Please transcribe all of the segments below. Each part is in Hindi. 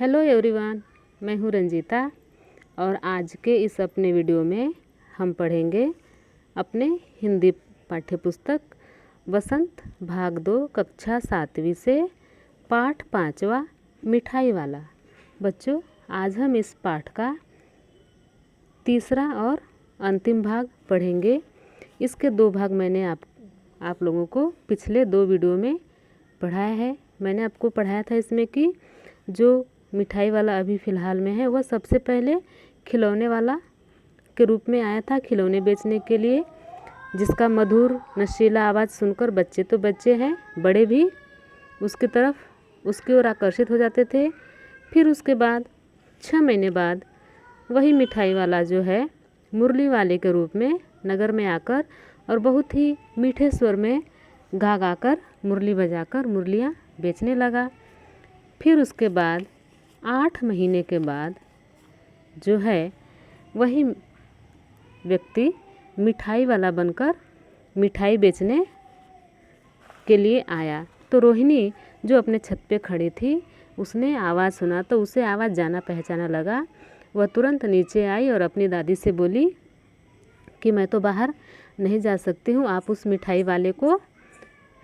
हेलो एवरीवन, मैं हूँ रंजीता और आज के इस अपने वीडियो में हम पढ़ेंगे अपने हिंदी पाठ्यपुस्तक वसंत भाग 2 कक्षा 7वीं से पाठ 5वां मिठाई वाला। बच्चों, आज हम इस पाठ का तीसरा और अंतिम भाग पढ़ेंगे। इसके 2 भाग मैंने आप लोगों को पिछले 2 वीडियो में पढ़ाया है। मैंने आपको पढ़ाया था इसमें कि जो मिठाई वाला अभी फ़िलहाल में है वह सबसे पहले खिलौने वाला के रूप में आया था, खिलौने बेचने के लिए, जिसका मधुर नशीला आवाज़ सुनकर बच्चे तो बच्चे हैं, बड़े भी उसकी ओर आकर्षित हो जाते थे। फिर उसके बाद 6 महीने बाद वही मिठाई वाला जो है मुरली वाले के रूप में नगर में आकर और बहुत ही मीठे स्वर में गा गा कर मुरली बजाकर मुरलियाँ बेचने लगा। फिर उसके बाद 8 महीने के बाद जो है वही व्यक्ति मिठाई वाला बनकर मिठाई बेचने के लिए आया। तो रोहिणी जो अपने छत पे खड़ी थी, उसने आवाज़ सुना तो उसे आवाज़ जाना पहचाना लगा। वह तुरंत नीचे आई और अपनी दादी से बोली कि मैं तो बाहर नहीं जा सकती हूँ, आप उस मिठाई वाले को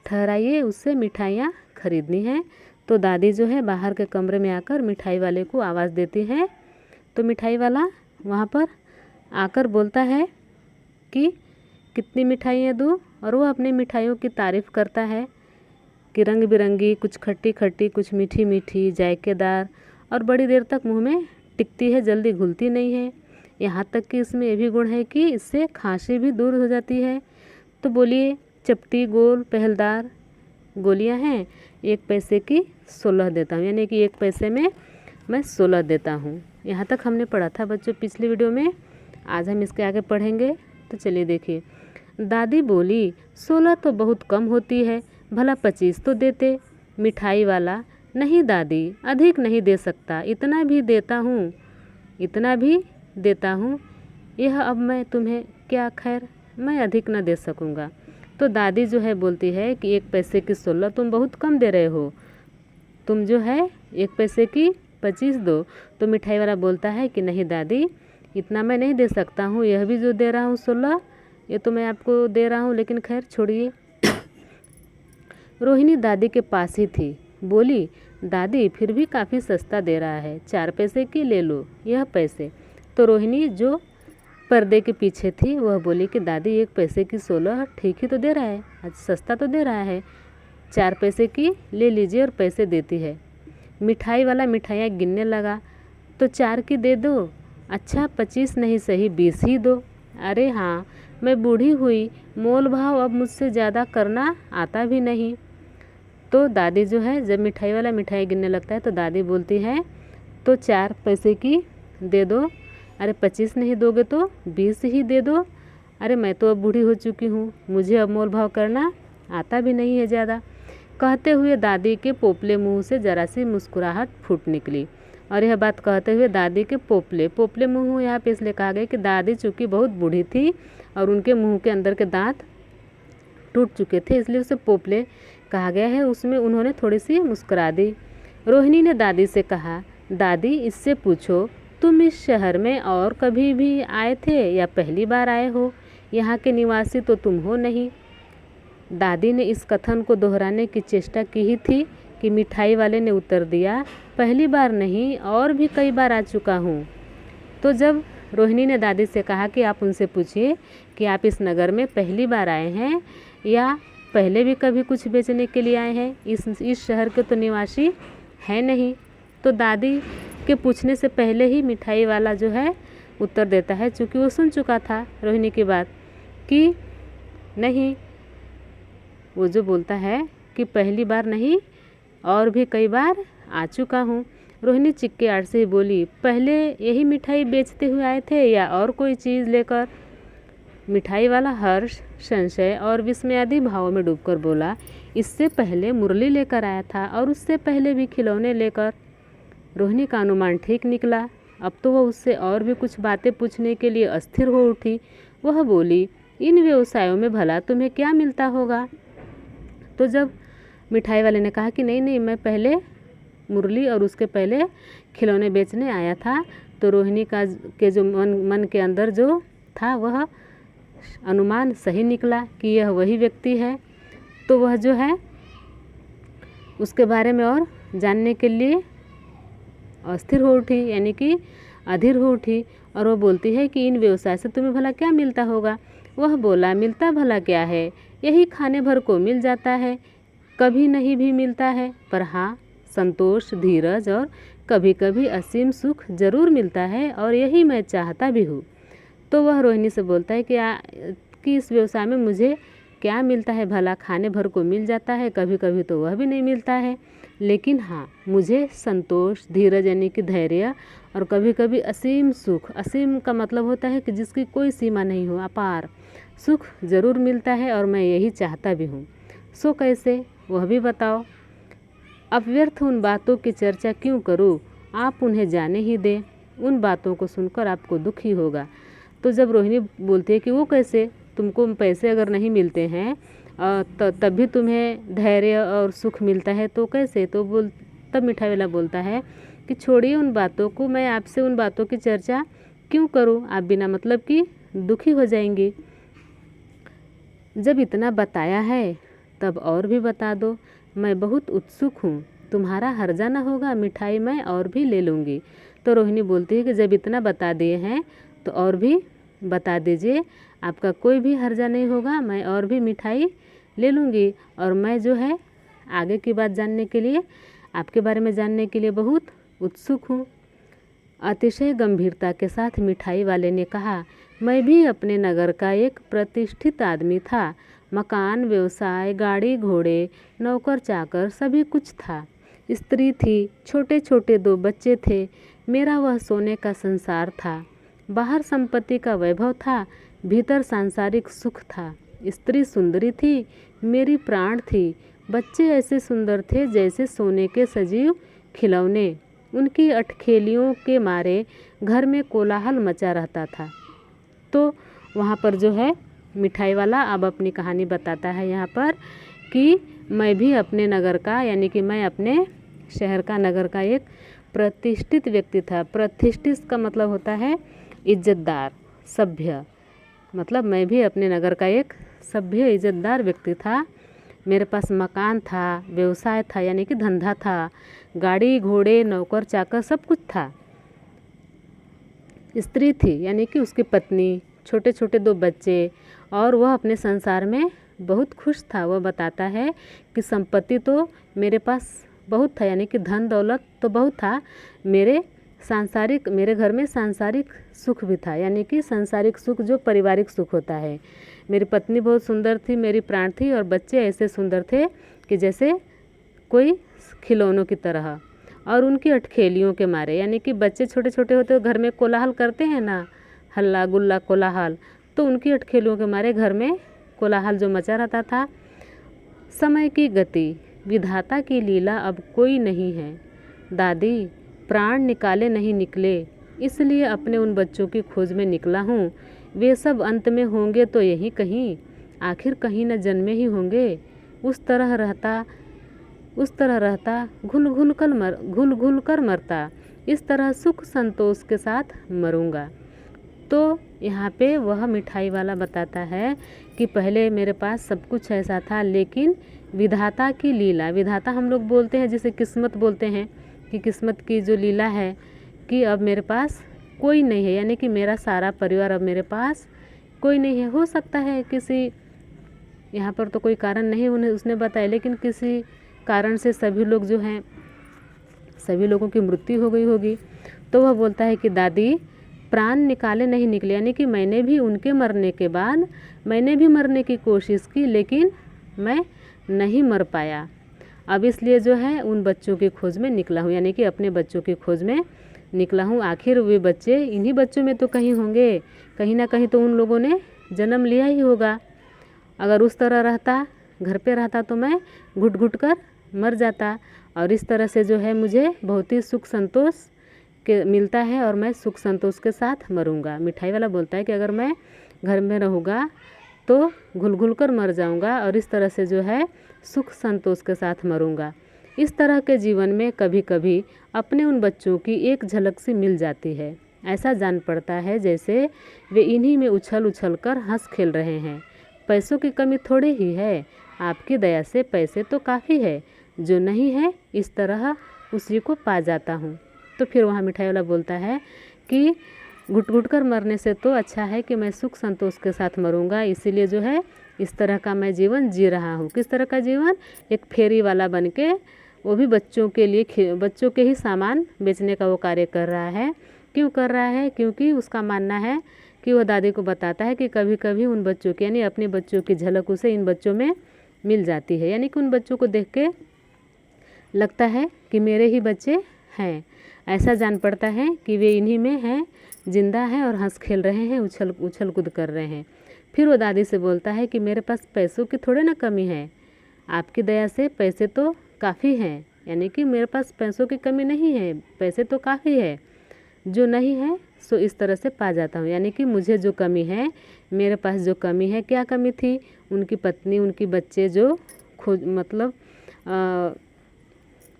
ठहराइए, उससे मिठाइयाँ खरीदनी हैं। तो दादी जो है बाहर के कमरे में आकर मिठाई वाले को आवाज़ देती है। तो मिठाई वाला वहाँ पर आकर बोलता है कि कितनी मिठाइयाँ दूँ, और वो अपनी मिठाइयों की तारीफ़ करता है कि रंग बिरंगी, कुछ खट्टी खट्टी, कुछ मीठी मीठी, जायकेदार और बड़ी देर तक मुंह में टिकती है, जल्दी घुलती नहीं है। यहाँ तक कि इसमें ये भी गुण है कि इससे खांसी भी दूर हो जाती है। तो बोलिए, चपटी गोल पहलदार गोलियाँ हैं, 1 पैसे की 16 देता हूँ, यानी कि 1 पैसे में मैं 16 देता हूँ। यहाँ तक हमने पढ़ा था बच्चों पिछली वीडियो में। आज हम इसके आगे पढ़ेंगे। तो चलिए देखिए। दादी बोली, 16 तो बहुत कम होती है, भला 25 तो देते। मिठाई वाला, नहीं दादी, अधिक नहीं दे सकता, इतना भी देता हूँ। यह अब मैं तुम्हें क्या, खैर मैं अधिक न दे सकूँगा। तो दादी जो है बोलती है कि 1 पैसे की 16 तुम बहुत कम दे रहे हो, तुम जो है 1 पैसे की 25 दो। तो मिठाई वाला बोलता है कि नहीं दादी, इतना मैं नहीं दे सकता हूँ, यह भी जो दे रहा हूँ 16, ये तो मैं आपको दे रहा हूँ, लेकिन खैर छोड़िए। रोहिणी दादी के पास ही थी, बोली, दादी फिर भी काफ़ी सस्ता दे रहा है, 4 पैसे की ले लो यह पैसे। तो रोहिणी जो पर्दे के पीछे थी वह बोली कि दादी 1 पैसे की 16 ठीक ही तो दे रहा है, आज सस्ता तो दे रहा है, 4 पैसे की ले लीजिए और पैसे देती है। मिठाई वाला मिठाइयाँ गिनने लगा। तो 4 की दे दो, अच्छा 25 नहीं सही 20 ही दो। अरे हाँ, मैं बूढ़ी हुई, मोल भाव अब मुझसे ज़्यादा करना आता भी नहीं। तो दादी जो है जब मिठाई वाला मिठाई गिनने लगता है तो दादी बोलती है, तो 4 पैसे की दे दो, अरे 25 नहीं दोगे तो 20 ही दे दो। अरे मैं तो अब बूढ़ी हो चुकी हूँ, मुझे अब मोल भाव करना आता भी नहीं है ज़्यादा। कहते हुए दादी के पोपले मुंह से जरा सी मुस्कुराहट फूट निकली। और यह बात कहते हुए दादी के पोपले मुंह यहाँ पे इसलिए कहा गया कि दादी चूँकि बहुत बूढ़ी थी और उनके मुंह के अंदर के दांत टूट चुके थे, इसलिए उसे पोपले कहा गया है। उसमें उन्होंने थोड़ी सी मुस्कुरा दी। रोहिणी ने दादी से कहा, दादी इससे पूछो, तुम इस शहर में और कभी भी आए थे या पहली बार आए हो? यहाँ के निवासी तो तुम हो नहीं। दादी ने इस कथन को दोहराने की चेष्टा की ही थी कि मिठाई वाले ने उत्तर दिया, पहली बार नहीं, और भी कई बार आ चुका हूँ। तो जब रोहिणी ने दादी से कहा कि आप उनसे पूछिए कि आप इस नगर में पहली बार आए हैं या पहले भी कभी कुछ बेचने के लिए आए हैं, इस शहर के तो निवासी है नहीं। तो दादी के पूछने से पहले ही मिठाई वाला जो है उत्तर देता है, चूँकि वो सुन चुका था रोहिणी की बात, कि नहीं, वो जो बोलता है कि पहली बार नहीं और भी कई बार आ चुका हूँ। रोहिणी चिक्के आड़ से ही बोली, पहले यही मिठाई बेचते हुए आए थे या और कोई चीज़ लेकर? मिठाई वाला हर्ष, संशय और विस्मय आदि भावों में डूबकर बोला, इससे पहले मुरली लेकर आया था और उससे पहले भी खिलौने लेकर। रोहिणी का अनुमान ठीक निकला। अब तो वह उससे और भी कुछ बातें पूछने के लिए अस्थिर हो उठी। वह बोली, इन व्यवसायों में भला तुम्हें क्या मिलता होगा? तो जब मिठाई वाले ने कहा कि नहीं नहीं, मैं पहले मुरली और उसके पहले खिलौने बेचने आया था। तो रोहिणी के जो मन के अंदर जो था वह अनुमान सही निकला कि यह वही व्यक्ति है। तो वह जो है उसके बारे में और जानने के लिए अस्थिर हो उठी, यानी कि अधीर हो उठी। और वह बोलती है कि इन व्यवसाय से तुम्हें भला क्या मिलता होगा। वह बोला, मिलता भला क्या है, यही खाने भर को मिल जाता है, कभी नहीं भी मिलता है, पर हाँ संतोष, धीरज और कभी कभी असीम सुख जरूर मिलता है, और यही मैं चाहता भी हूँ। तो वह रोहिणी से बोलता है कि इस व्यवसाय में मुझे क्या मिलता है भला, खाने भर को मिल जाता है, कभी कभी तो वह भी नहीं मिलता है, लेकिन हाँ मुझे संतोष, धीरज यानी कि धैर्य, और कभी कभी असीम सुख, असीम का मतलब होता है कि जिसकी कोई सीमा नहीं हो, अपार सुख जरूर मिलता है, और मैं यही चाहता भी हूँ। सो कैसे, वह भी बताओ। अब व्यर्थ उन बातों की चर्चा क्यों करूँ, आप उन्हें जाने ही दें, उन बातों को सुनकर आपको दुख ही होगा। तो जब रोहिणी बोलती है कि वो कैसे, तुमको पैसे अगर नहीं मिलते हैं तब भी तुम्हें धैर्य और सुख मिलता है, तो कैसे, तो तब मिठाई वाला बोलता है कि छोड़िए उन बातों को, मैं आपसे उन बातों की चर्चा क्यों करूं, आप बिना मतलब की दुखी हो जाएंगी। जब इतना बताया है तब और भी बता दो, मैं बहुत उत्सुक हूँ, तुम्हारा हर्जा न होगा, मिठाई मैं और भी ले लूँगी। तो रोहिणी बोलती है कि जब इतना बता दिए हैं तो और भी बता दीजिए, आपका कोई भी हर्जा नहीं होगा, मैं और भी मिठाई ले लूँगी, और मैं जो है आगे की बात जानने के लिए, आपके बारे में जानने के लिए बहुत उत्सुक हूँ। अतिशय गंभीरता के साथ मिठाई वाले ने कहा, मैं भी अपने नगर का एक प्रतिष्ठित आदमी था, मकान, व्यवसाय, गाड़ी घोड़े, नौकर चाकर सभी कुछ था, स्त्री थी, छोटे छोटे 2 बच्चे थे, मेरा वह सोने का संसार था, बाहर संपत्ति का वैभव था, भीतर सांसारिक सुख था, स्त्री सुंदरी थी, मेरी प्राण थी, बच्चे ऐसे सुंदर थे जैसे सोने के सजीव खिलौने, उनकी अटखेलियों के मारे घर में कोलाहल मचा रहता था। तो वहाँ पर जो है मिठाई वाला अब अपनी कहानी बताता है यहाँ पर कि मैं भी अपने नगर का, यानी कि मैं अपने शहर का, नगर का एक प्रतिष्ठित व्यक्ति था। प्रतिष्ठित का मतलब होता है इज्जतदार, सभ्य, मतलब मैं भी अपने नगर का एक सभ्य इज्जतदार व्यक्ति था। मेरे पास मकान था, व्यवसाय था यानी कि धंधा था, गाड़ी घोड़े, नौकर चाकर सब कुछ था, स्त्री थी यानी कि उसकी पत्नी, छोटे छोटे 2 बच्चे, और वह अपने संसार में बहुत खुश था। वह बताता है कि संपत्ति तो मेरे पास बहुत था, यानी कि धन दौलत तो बहुत था, मेरे घर में सांसारिक सुख भी था, यानी कि सांसारिक सुख जो पारिवारिक सुख होता है। मेरी पत्नी बहुत सुंदर थी, मेरी प्राण थी, और बच्चे ऐसे सुंदर थे कि जैसे कोई खिलौनों की तरह, और उनकी अटखेलियों के मारे, यानी कि बच्चे छोटे छोटे होते हैं, घर में कोलाहल करते हैं ना, हल्ला गुल्ला कोलाहल, तो उनकी अटखेलियों के मारे घर में कोलाहल जो मचा रहता था। समय की गति, विधाता की लीला अब कोई नहीं है दादी, प्राण निकाले नहीं निकले, इसलिए अपने उन बच्चों की खोज में निकला हूँ। वे सब अंत में होंगे तो यही कहीं, आखिर कहीं न जन्मे ही होंगे। उस तरह रहता घुल घुल कर मरता, इस तरह सुख संतोष के साथ मरूंगा। तो यहाँ पे वह मिठाई वाला बताता है कि पहले मेरे पास सब कुछ ऐसा था, लेकिन विधाता की लीला, विधाता हम लोग बोलते हैं जिसे किस्मत बोलते हैं, कि किस्मत की जो लीला है कि अब मेरे पास कोई नहीं है, यानी कि मेरा सारा परिवार अब मेरे पास कोई नहीं है। हो सकता है किसी, यहाँ पर तो कोई कारण नहीं उसने बताया, लेकिन किसी कारण से सभी लोग जो हैं, सभी लोगों की मृत्यु हो गई होगी। तो वह बोलता है कि दादी, प्राण निकाले नहीं निकले, यानी कि मैंने भी उनके मरने के बाद मैंने भी मरने की कोशिश की, लेकिन मैं नहीं मर पाया। अब इसलिए जो है उन बच्चों की खोज में निकला हूँ, यानी कि अपने बच्चों की खोज में निकला हूँ। आखिर वे बच्चे इन्हीं बच्चों में तो कहीं होंगे, कहीं ना कहीं तो उन लोगों ने जन्म लिया ही होगा। अगर उस तरह रहता, घर पे रहता, तो मैं घुट घुट कर मर जाता, और इस तरह से जो है मुझे बहुत ही सुख संतोष के मिलता है, और मैं सुख संतोष के साथ मरूंगा। मिठाई वाला बोलता है कि अगर मैं घर में रहूँगा तो घुल घुल कर मर जाऊंगा, और इस तरह से जो है सुख संतोष के साथ मरूंगा। इस तरह के जीवन में कभी कभी अपने उन बच्चों की एक झलक सी मिल जाती है। ऐसा जान पड़ता है जैसे वे इन्हीं में उछल उछल कर हंस खेल रहे हैं। पैसों की कमी थोड़ी ही है, आपकी दया से पैसे तो काफ़ी है, जो नहीं है इस तरह उसी को पा जाता हूँ। तो फिर वहाँ मिठाई वाला बोलता है कि घुट घुट कर मरने से तो अच्छा है कि मैं सुख संतोष के साथ मरूंगा, इसीलिए जो है इस तरह का मैं जीवन जी रहा हूँ। किस तरह का जीवन? एक फेरी वाला बन के, वो भी बच्चों के लिए, बच्चों के ही सामान बेचने का वो कार्य कर रहा है। क्यों कर रहा है? क्योंकि उसका मानना है कि वह दादी को बताता है कि कभी कभी उन बच्चों की, यानी अपने बच्चों की झलक उसे इन बच्चों में मिल जाती है, यानी कि उन बच्चों को देख के लगता है कि मेरे ही बच्चे हैं। ऐसा जान पड़ता है कि वे इन्हीं में हैं, जिंदा हैं और हंस खेल रहे हैं, उछल उछल कूद कर रहे हैं। फिर वो दादी से बोलता है कि मेरे पास पैसों की थोड़े ना कमी है, आपकी दया से पैसे तो काफ़ी हैं, यानी कि मेरे पास पैसों की कमी नहीं है, पैसे तो काफ़ी है, जो नहीं है सो इस तरह से पा जाता हूँ। यानी कि मुझे जो कमी है, मेरे पास जो कमी है, क्या कमी थी? उनकी पत्नी, उनकी बच्चे जो मतलब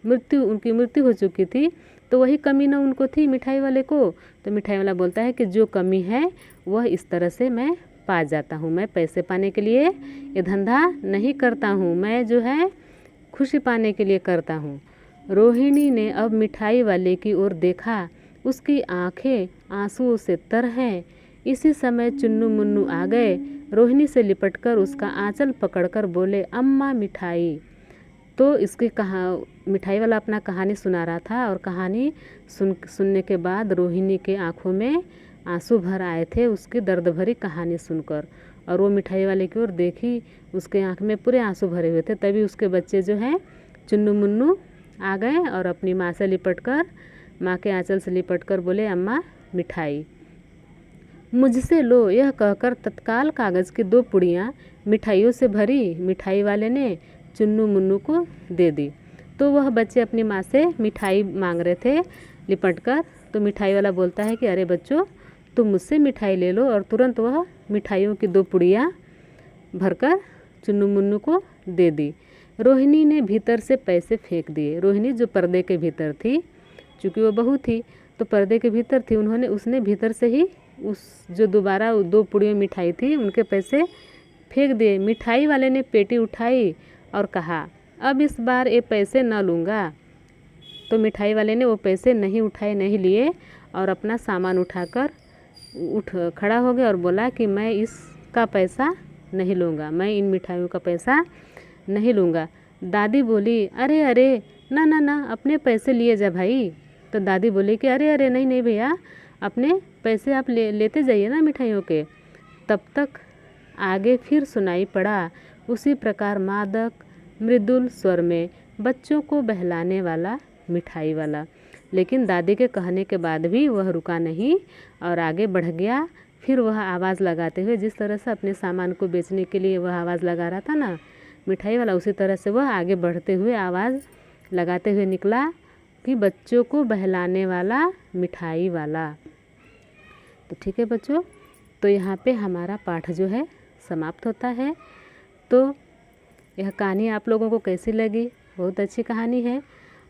उनकी मृत्यु हो चुकी थी, तो वही कमी ना उनको थी मिठाई वाले को। तो मिठाई वाला बोलता है कि जो कमी है वह इस तरह से मैं पा जाता हूँ। मैं पैसे पाने के लिए ये धंधा नहीं करता हूँ, मैं जो है खुशी पाने के लिए करता हूँ। रोहिणी ने अब मिठाई वाले की ओर देखा, उसकी आंखें आंसुओं से तर हैं। इसी समय चुन्नू मुन्नू आ गए। रोहिणी से लिपटकर उसका आंचल पकड़कर बोले, अम्मा मिठाई। तो इसकी मिठाई वाला अपना कहानी सुना रहा था, और कहानी सुनने के बाद रोहिणी के आंखों में आंसू भर आए थे उसकी दर्द भरी कहानी सुनकर। और वो मिठाई वाले की ओर देखी, उसके आंख में पूरे आंसू भरे हुए थे। तभी उसके बच्चे जो हैं चुन्नू मुन्नू आ गए और अपनी माँ से लिपटकर, माँ के आंचल से लिपटकर बोले, अम्मा मिठाई। मुझसे लो, यह कहकर तत्काल कागज़ की 2 पुड़ियाँ मिठाइयों से भरी मिठाई वाले ने चुन्नू मुन्नू को दे दी। तो वह बच्चे अपनी माँ से मिठाई मांग रहे थे लिपटकर। तो मिठाई वाला बोलता है कि अरे बच्चों, तुम मुझसे मिठाई ले लो, और तुरंत वह मिठाइयों की 2 पुड़ियाँ भरकर चुन्नू मुन्नू को दे दी। रोहिणी ने भीतर से पैसे फेंक दिए। रोहिणी जो पर्दे के भीतर थी, चूँकि वो बहू थी तो पर्दे के भीतर थी, उसने भीतर से ही उस जो दोबारा 2 पुड़ियों मिठाई थी उनके पैसे फेंक दिए। मिठाई वाले ने पेटी उठाई और कहा, अब इस बार ये पैसे न लूँगा। तो मिठाई वाले ने वो पैसे नहीं उठाए, नहीं लिए, और अपना सामान उठाकर खड़ा हो गया और बोला कि मैं इसका पैसा नहीं लूँगा, मैं इन मिठाइयों का पैसा नहीं लूँगा। दादी बोली, अरे अरे, ना ना ना, अपने पैसे लिए जा भाई। तो दादी बोली कि अरे अरे, नहीं नहीं भैया, अपने पैसे आप लेते जाइए ना मिठाइयों के। तब तक आगे फिर सुनाई पड़ा उसी प्रकार मादक मृदुल स्वर में बच्चों को बहलाने वाला मिठाई वाला। लेकिन दादी के कहने के बाद भी वह रुका नहीं और आगे बढ़ गया। फिर वह आवाज़ लगाते हुए, जिस तरह से अपने सामान को बेचने के लिए वह आवाज़ लगा रहा था ना मिठाई वाला, उसी तरह से वह आगे बढ़ते हुए आवाज़ लगाते हुए निकला कि बच्चों को बहलाने वाला मिठाई वाला। तो ठीक है बच्चों, तो यहाँ पे हमारा पाठ जो है समाप्त होता है। तो यह कहानी आप लोगों को कैसी लगी? बहुत अच्छी कहानी है।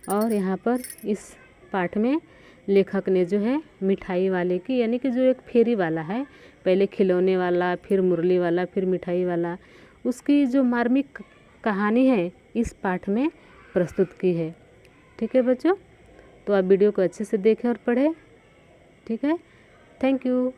और यहाँ पर इस पाठ में लेखक ने जो है मिठाई वाले की, यानी कि जो एक फेरी वाला है, पहले खिलौने वाला, फिर मुरली वाला, फिर मिठाई वाला, उसकी जो मार्मिक कहानी है इस पाठ में प्रस्तुत की है। ठीक है बच्चों, तो आप वीडियो को अच्छे से देखें और पढ़ें। ठीक है, थैंक यू।